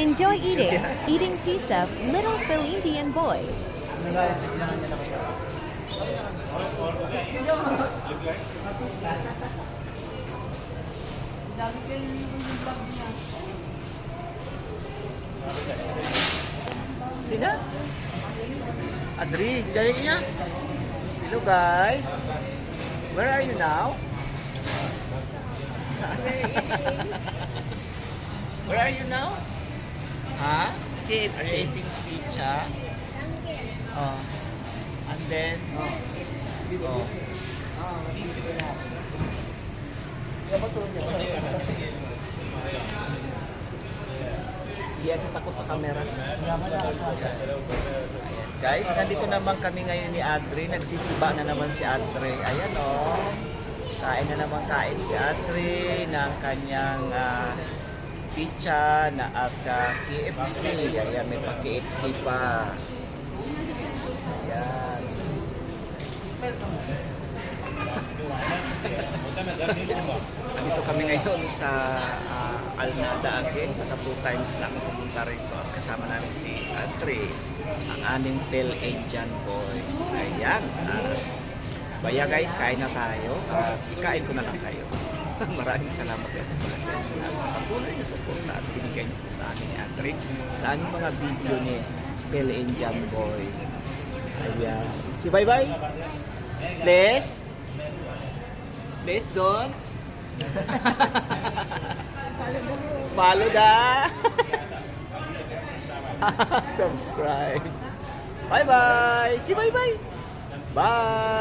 Enjoy eating. Eating pizza, little Phil Indian boy. Sina? Adri, dali niya. Hello guys. Where are you now? Where are you now? Huh? KFC. Are you eating pizza? Oh. And then? Oh. Diyan sa takot sa camera. Guys, nandito naman kami ngayon ni Adri. Nagsisiba na naman si Adri. Ayan o. Oh. Kain na naman si Adri ng kanyang pizza na at KFC. Ayan, may pa KFC pa. Ayan. Dito kami ngayon sa Alnada again. Naka 2 times na ako pumunta rito. Kasama namin si Adri, ang aming Phil Indian boys. Ayan. Baya guys, kain na tayo. Ikain ko na lang kayo. Maraming salamat po pala sa inyo at sa patuloy na suporta at binigay niyo po sa amin ni Adri sa aming mga video ni Phil Indian boy. Ayan. Si Bye Bye. Les. Les doon. Follow da. Subscribe. Bye bye. Si Bye Bye. Bye.